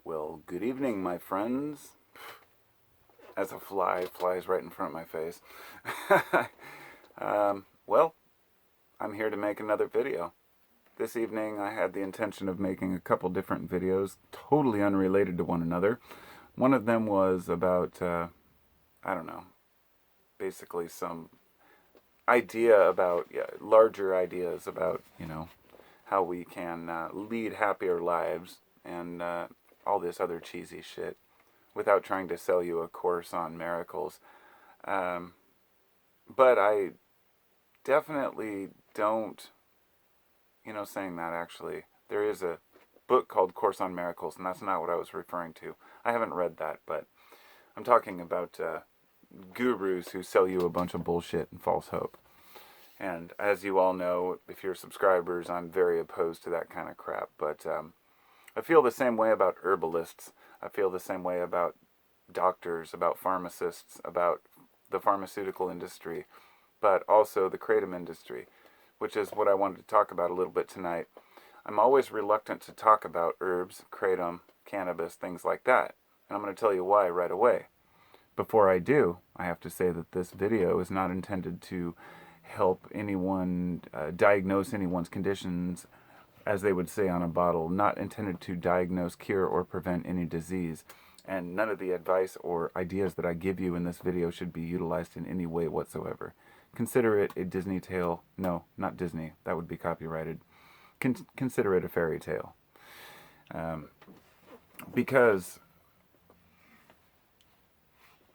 Well, good evening, my friends. As a fly flies right in front of my face. Well, I'm here to make another video. This evening, I had the intention of making a couple different videos, totally unrelated to one another. One of them was about, I don't know, basically some idea about, larger ideas about, how we can lead happier lives and all this other cheesy shit without trying to sell you a course on miracles. Um, but I definitely don't, saying that actually, there is a book called Course on Miracles, and that's not what I was referring to. I haven't read that, but I'm talking about gurus who sell you a bunch of bullshit and false hope. And as you all know, if you're subscribers, I'm very opposed to that kind of crap. But I feel the same way about herbalists. I feel the same way about doctors, about pharmacists, about the pharmaceutical industry, but also the kratom industry, which is what I wanted to talk about a little bit tonight. I'm always reluctant to talk about herbs, kratom, cannabis, things like that. And I'm going to tell you why right away. Before I do, I have to say that this video is not intended to help anyone diagnose anyone's conditions, as they would say on a bottle, not intended to diagnose, cure, or prevent any disease. And none of the advice or ideas that I give you in this video should be utilized in any way whatsoever. Consider it a Disney tale. No, not Disney. That would be copyrighted. Consider it a fairy tale. Because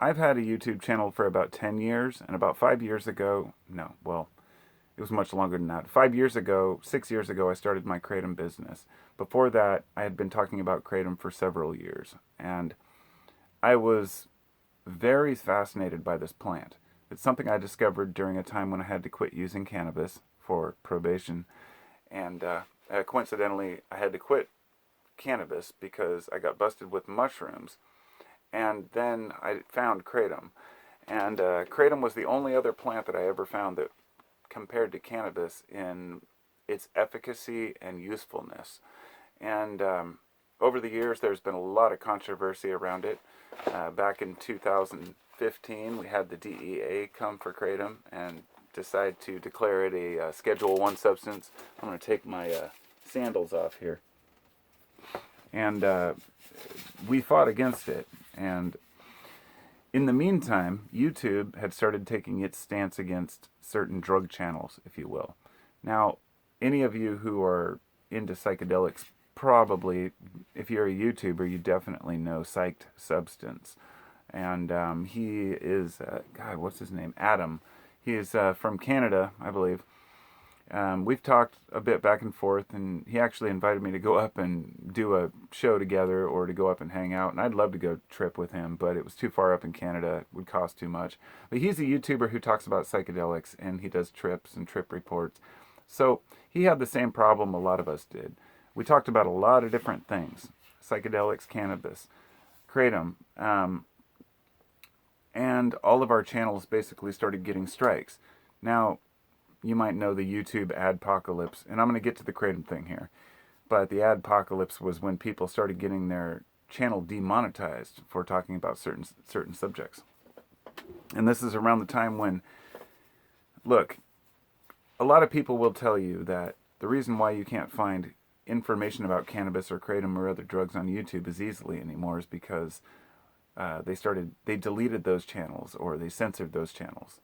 I've had a YouTube channel for about 10 years, and about 5 years ago, no, well, it was much longer than that. 5 years ago, 6 years ago, I started my kratom business. Before that, I had been talking about kratom for several years, and I was very fascinated by this plant. It's something I discovered during a time when I had to quit using cannabis for probation, and coincidentally, I had to quit cannabis because I got busted with mushrooms, and then I found kratom. And kratom was the only other plant that I ever found that compared to cannabis in its efficacy and usefulness. And over the years, there's been a lot of controversy around it. Back in 2015, we had the DEA come for kratom and decide to declare it a Schedule 1 substance. I'm going to take my sandals off here. And we fought against it. And in the meantime, YouTube had started taking its stance against certain drug channels, if you will. Now, any of you who are into psychedelics, probably, if you're a YouTuber, you definitely know Psyched Substance. And he is, God, what's his name? Adam. He is from Canada, I believe. We've talked a bit back and forth, and he actually invited me to go up and do a show together or to go up and hang out, and I'd love to go trip with him, but it was too far up in Canada. It would cost too much. But he's a YouTuber who talks about psychedelics, and he does trips and trip reports. So he had the same problem a lot of us did. We talked about a lot of different things: psychedelics, cannabis, kratom, and all of our channels basically started getting strikes. Now, you might know the YouTube adpocalypse, and I'm going to get to the kratom thing here. But the adpocalypse was when people started getting their channel demonetized for talking about certain subjects. And this is around the time when, look, a lot of people will tell you that the reason why you can't find information about cannabis or kratom or other drugs on YouTube as easily anymore is because they deleted those channels or they censored those channels.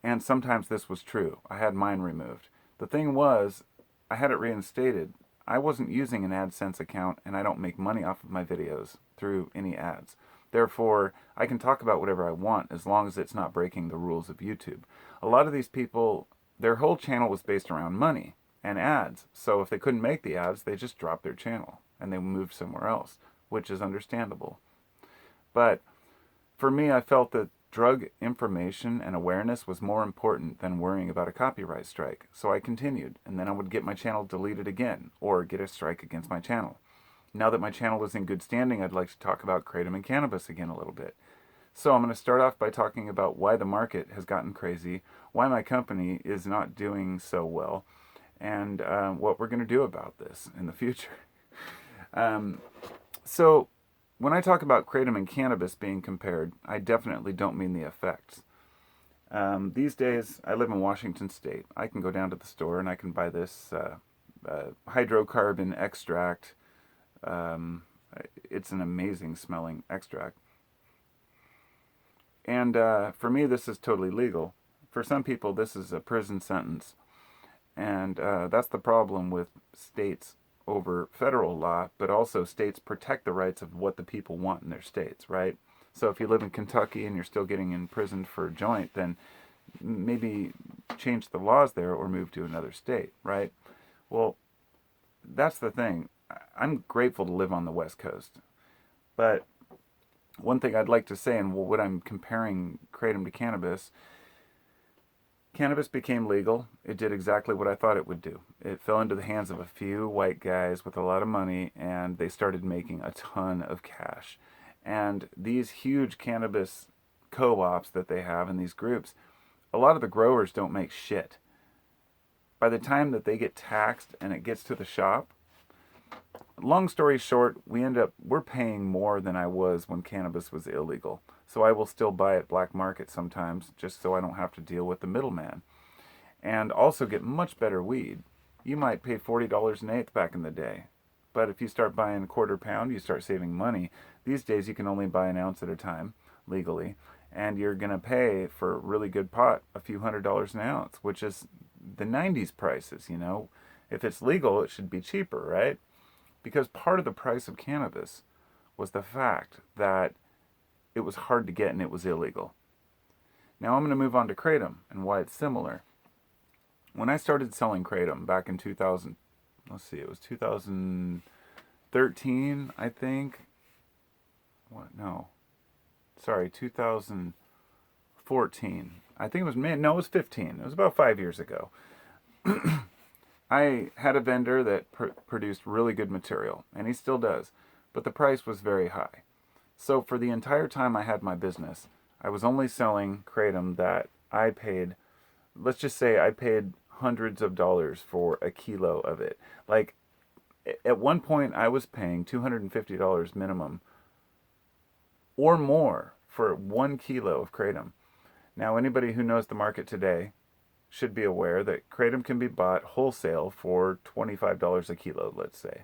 And sometimes this was true. I had mine removed. The thing was, I had it reinstated. I wasn't using an AdSense account, and I don't make money off of my videos through any ads. Therefore, I can talk about whatever I want as long as it's not breaking the rules of YouTube. A lot of these people, their whole channel was based around money and ads. So if they couldn't make the ads, they just dropped their channel and they moved somewhere else, which is understandable. But for me, I felt that drug information and awareness was more important than worrying about a copyright strike. So I continued, and then I would get my channel deleted again, or get a strike against my channel. Now that my channel is in good standing, I'd like to talk about kratom and cannabis again a little bit. So I'm going to start off by talking about why the market has gotten crazy, why my company is not doing so well, and what we're going to do about this in the future. So when I talk about kratom and cannabis being compared, I definitely don't mean the effects. These days, I live in Washington State. I can go down to the store and I can buy this hydrocarbon extract. Um, it's an amazing smelling extract. And for me, this is totally legal. For some people, this is a prison sentence. And that's the problem with states over federal law, but also states protect the rights of what the people want in their states, right? So if you live in Kentucky and you're still getting imprisoned for a joint, then maybe change the laws there or move to another state, right? Well, that's the thing. I'm grateful to live on the West Coast. But one thing I'd like to say, and what I'm comparing kratom to cannabis, cannabis became legal. It did exactly what I thought it would do. It fell into the hands of a few white guys with a lot of money, and they started making a ton of cash. And these huge cannabis co-ops that they have in these groups, a lot of the growers don't make shit. By the time that they get taxed and it gets to the shop, long story short, we're paying more than I was when cannabis was illegal. So I will still buy at black market sometimes just so I don't have to deal with the middleman. And also get much better weed. You might pay $40 an eighth back in the day. But if you start buying a quarter pound, you start saving money. These days you can only buy an ounce at a time legally. And you're going to pay for a really good pot a few $100s an ounce, which is the 90s prices, you know. If it's legal, it should be cheaper, right? Because part of the price of cannabis was the fact that it was hard to get and it was illegal. Now I'm going to move on to kratom and why it's similar. When I started selling kratom back in 2000, let's see, it was 2013, I think. What? No. Sorry, 2014. I think it was, no, it was 15. It was about 5 years ago. I had a vendor that produced really good material, and he still does, but the price was very high. So for the entire time I had my business, I was only selling kratom that I paid, let's just say I paid hundreds of dollars for a kilo of it. Like, at one point I was paying $250 minimum or more for 1 kilo of kratom. Now, anybody who knows the market today should be aware that kratom can be bought wholesale for $25 a kilo, let's say,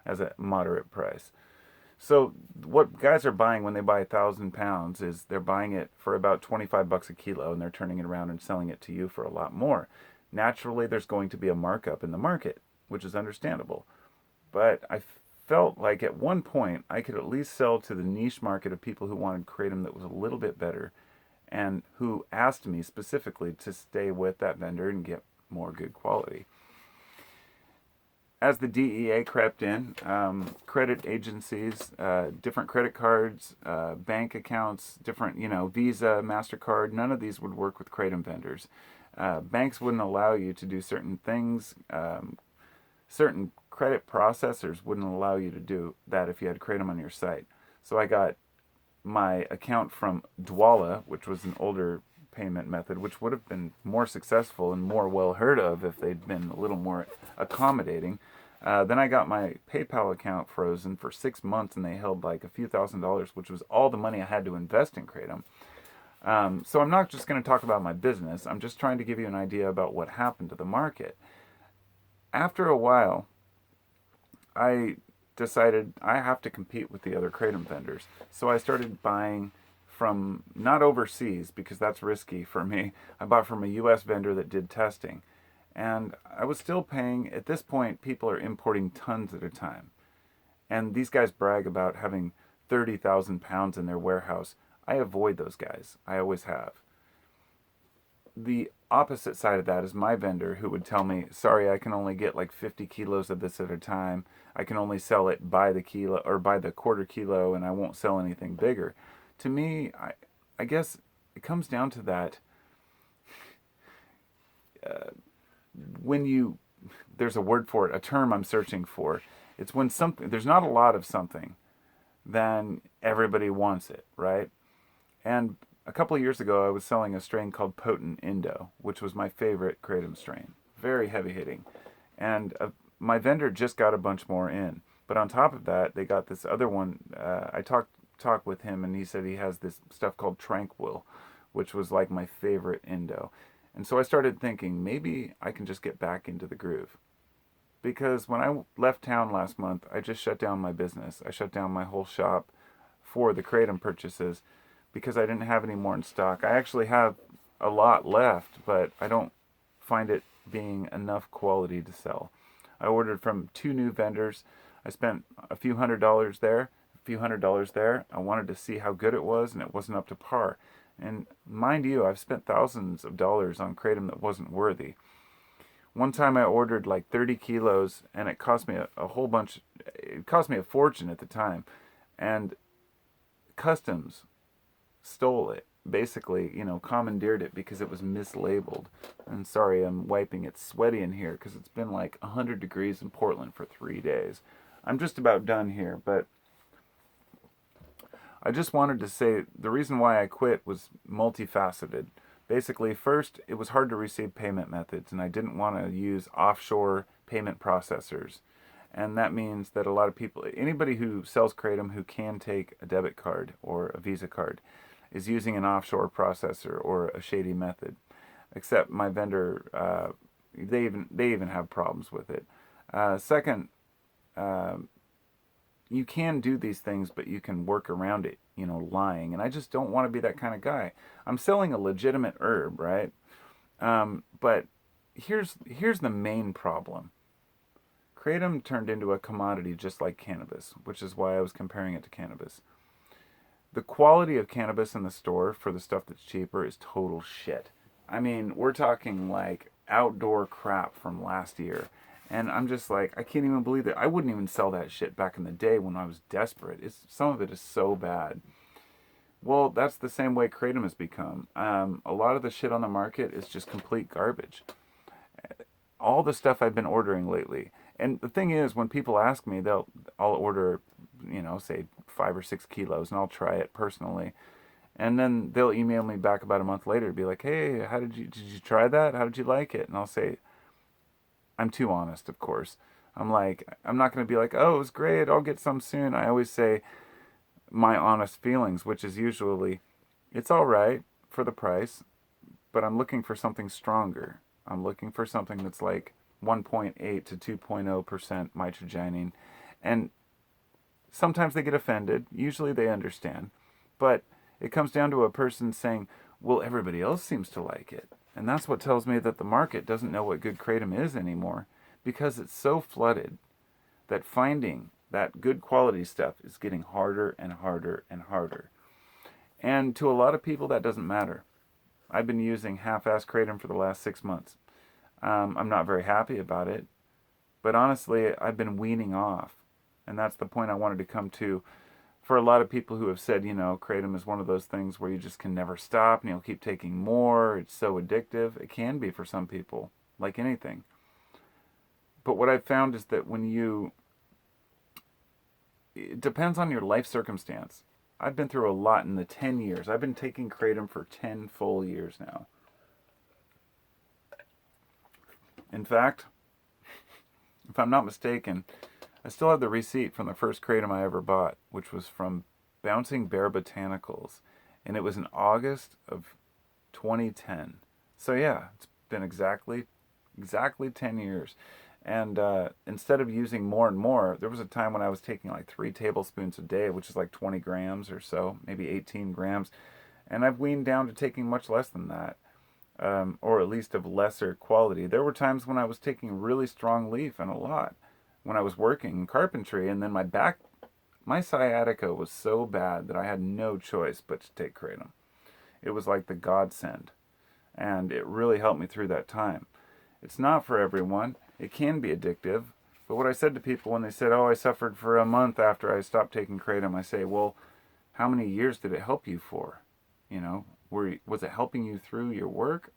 as a moderate price. So what guys are buying when they buy 1,000 pounds is they're buying it for about 25 bucks a kilo, and they're turning it around and selling it to you for a lot more. Naturally, there's going to be a markup in the market, which is understandable. But I felt like at one point I could at least sell to the niche market of people who wanted kratom that was a little bit better and who asked me specifically to stay with that vendor and get more good quality. As the DEA crept in, credit agencies, different credit cards, bank accounts, different, Visa, MasterCard, none of these would work with kratom vendors. Banks wouldn't allow you to do certain things. Certain credit processors wouldn't allow you to do that if you had kratom on your site. So I got my account from Dwala, which was an older payment method, which would have been more successful and more well heard of if they'd been a little more accommodating. Then I got my PayPal account frozen for 6 months, and they held like a few $1,000s, which was all the money I had to invest in kratom. So I'm not just going to talk about my business. I'm just trying to give you an idea about what happened to the market. After a while, I decided I have to compete with the other kratom vendors. So I started buying from, not overseas, because that's risky for me. I bought from a US vendor that did testing. And I was still paying, at this point, people are importing tons at a time. And these guys brag about having 30,000 pounds in their warehouse. I avoid those guys. I always have. The opposite side of that is my vendor who would tell me, sorry, I can only get like 50 kilos of this at a time. I can only sell it by the kilo or by the quarter kilo, and I won't sell anything bigger. To me, I guess it comes down to that. There's a word for it, a term I'm searching for. It's when there's not a lot of something, then everybody wants it, right? And a couple of years ago, I was selling a strain called Potent Indo, which was my favorite kratom strain. Very heavy hitting. And my vendor just got a bunch more in. But on top of that, they got this other one. I talked with him, and he said he has this stuff called Tranquil, which was like my favorite Indo. And so I started thinking maybe I can just get back into the groove. Because when I left town last month, I just shut down my business. I shut down my whole shop for the Kratom purchases because I didn't have any more in stock. I actually have a lot left, but I don't find it being enough quality to sell. I ordered from 2 new vendors. I spent a few $100s there, a few $100s there. I wanted to see how good it was, and it wasn't up to par. And mind you, I've spent thousands of dollars on Kratom that wasn't worthy. One time I ordered like 30 kilos, and it cost me a whole bunch. It cost me a fortune at the time. And customs stole it. Basically, commandeered it because it was mislabeled. And sorry, I'm wiping. It's sweaty in here because it's been like 100 degrees in Portland for 3 days. I'm just about done here, but I just wanted to say the reason why I quit was multifaceted. Basically, first, it was hard to receive payment methods, and I didn't want to use offshore payment processors. And that means that a lot of people, anybody who sells Kratom who can take a debit card or a Visa card, is using an offshore processor or a shady method. Except my vendor, they even have problems with it. Second, you can do these things, but you can work around it, lying. And I just don't want to be that kind of guy. I'm selling a legitimate herb, right? But here's the main problem. Kratom turned into a commodity just like cannabis, which is why I was comparing it to cannabis. The quality of cannabis in the store for the stuff that's cheaper is total shit. I mean, we're talking like outdoor crap from last year. And I'm just like, I can't even believe it. I wouldn't even sell that shit back in the day when I was desperate. Some of it is so bad. Well, that's the same way Kratom has become. A lot of the shit on the market is just complete garbage. All the stuff I've been ordering lately. And the thing is, when people ask me, I'll order, say 5 or 6 kilos, and I'll try it personally. And then they'll email me back about a month later to be like, hey, did you try that? How did you like it? And I'll say, I'm too honest, of course. I'm not going to be like, oh, it was great, I'll get some soon. I always say my honest feelings, which is usually, it's all right for the price, but I'm looking for something stronger. I'm looking for something that's like 1.8 to 2.0% mitragynine. And sometimes they get offended. Usually they understand. But it comes down to a person saying, well, everybody else seems to like it. And that's what tells me that the market doesn't know what good Kratom is anymore, because it's so flooded that finding that good quality stuff is getting harder and harder and harder. And to a lot of people, that doesn't matter. I've been using half-ass Kratom for the last 6 months. I'm not very happy about it, but honestly, I've been weaning off. And that's the point I wanted to come to. For a lot of people who have said, Kratom is one of those things where you just can never stop and you'll keep taking more. It's so addictive. It can be for some people, like anything. But what I've found is that it depends on your life circumstance. I've been through a lot in the 10 years. I've been taking Kratom for 10 full years now. In fact, if I'm not mistaken, I still have the receipt from the first Kratom I ever bought, which was from Bouncing Bear Botanicals, and it was in August of 2010. So yeah, it's been exactly 10 years. And instead of using more and more, there was a time when I was taking like 3 tablespoons a day, which is like 20 grams or so, maybe 18 grams. And I've weaned down to taking much less than that, or at least of lesser quality. There were times when I was taking really strong leaf and a lot when I was working in carpentry, and then my sciatica was so bad that I had no choice but to take Kratom. It was like the godsend, and it really helped me through that time. It's not for everyone. It can be addictive, but what I said to people when they said, oh, I suffered for a month after I stopped taking Kratom, I say, well, how many years did it help you for? Was it helping you through your work?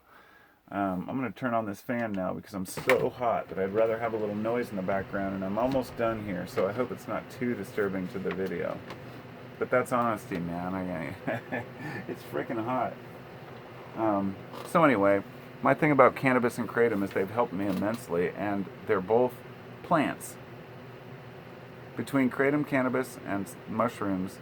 I'm going to turn on this fan now because I'm so hot that I'd rather have a little noise in the background, and I'm almost done here, so I hope it's not too disturbing to the video. But that's honesty, man. It's freaking hot. So anyway, my thing about cannabis and Kratom is they've helped me immensely, and they're both plants. between kratom cannabis and mushrooms,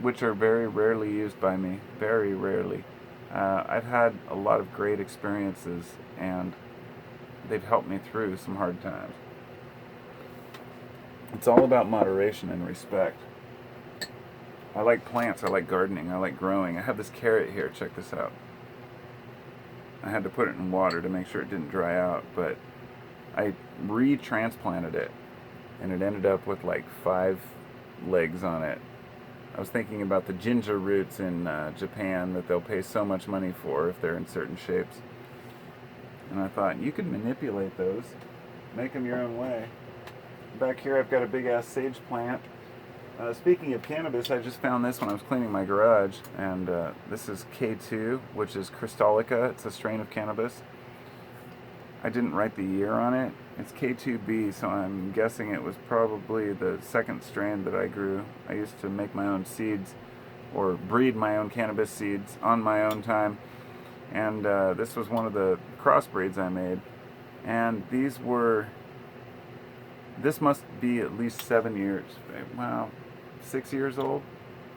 which are very rarely used by me, very rarely, I've had a lot of great experiences, and they've helped me through some hard times. It's all about moderation and respect. I like plants, I like gardening, I like growing. I have this carrot here, check this out. I had to put it in water to make sure it didn't dry out, but I retransplanted it, and it ended up with like 5 legs on it. I was thinking about the ginger roots in Japan that they'll pay so much money for if they're in certain shapes. And I thought, you could manipulate those, make them your own way. Back here I've got a big ass sage plant. Speaking of cannabis, I just found this when I was cleaning my garage, and this is K2, which is Crystallica. It's a strain of cannabis. I didn't write the year on it. It's K2B, so I'm guessing it was probably the second strain that I grew. I used to make my own seeds, or breed my own cannabis seeds on my own time, and this was one of the crossbreeds I made. And this must be at least 7 years, wow, 6 years old,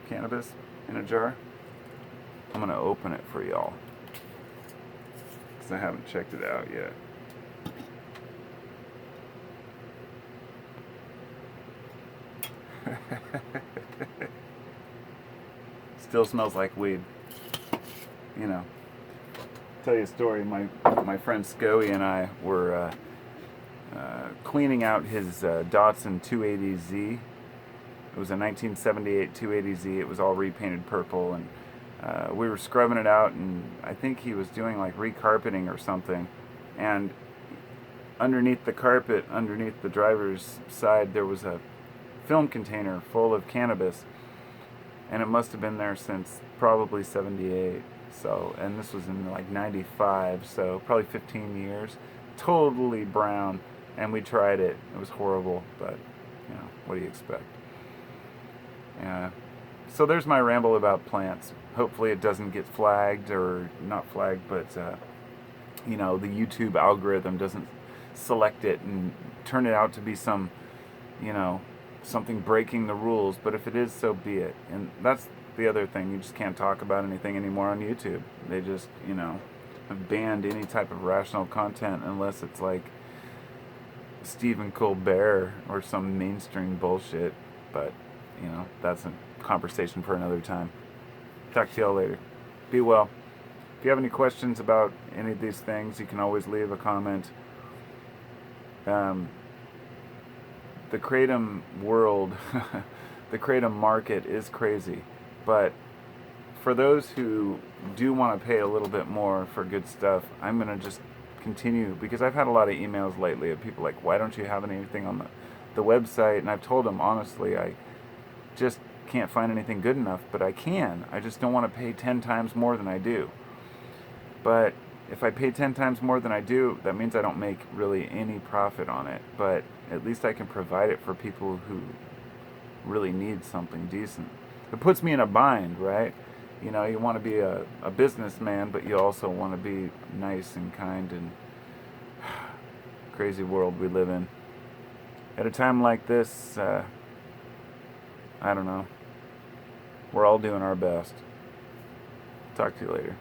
cannabis in a jar. I'm gonna open it for y'all, because I haven't checked it out yet. Still smells like weed. You know, tell you a story. My friend Scoey and I were cleaning out his Datsun 280Z. It was a 1978 280Z. It was all repainted purple, and we were scrubbing it out, and I think he was doing like recarpeting or something. And underneath the carpet, underneath the driver's side, there was a film container full of cannabis, and it must have been there since probably 78. So, and this was in like 95, so probably 15 years. Totally brown, and we tried it. It was horrible, but you know, what do you expect? So there's my ramble about plants. Hopefully it doesn't get flagged, or not flagged, but you know, the YouTube algorithm doesn't select it and turn it out to be some, you know, something breaking the rules. But if it is, so be it. And that's the other thing, you just can't talk about anything anymore on YouTube. They just, you know, have banned any type of rational content unless it's like Stephen Colbert or some mainstream bullshit. But, you know, that's a conversation for another time. Talk to y'all later. Be well. If you have any questions about any of these things, you can always leave a comment. The kratom world, the kratom market is crazy, but for those who do want to pay a little bit more for good stuff, I'm going to just continue, because I've had a lot of emails lately of people like, why don't you have anything on the website? And I've told them, honestly, I just can't find anything good enough, but I can. I just don't want to pay 10 times more than I do. But if I pay 10 times more than I do, that means I don't make really any profit on it. But at least I can provide it for people who really need something decent. It puts me in a bind, right? You know, you want to be a businessman, but you also want to be nice and kind, and crazy world we live in. At a time like this, I don't know. We're all doing our best. Talk to you later.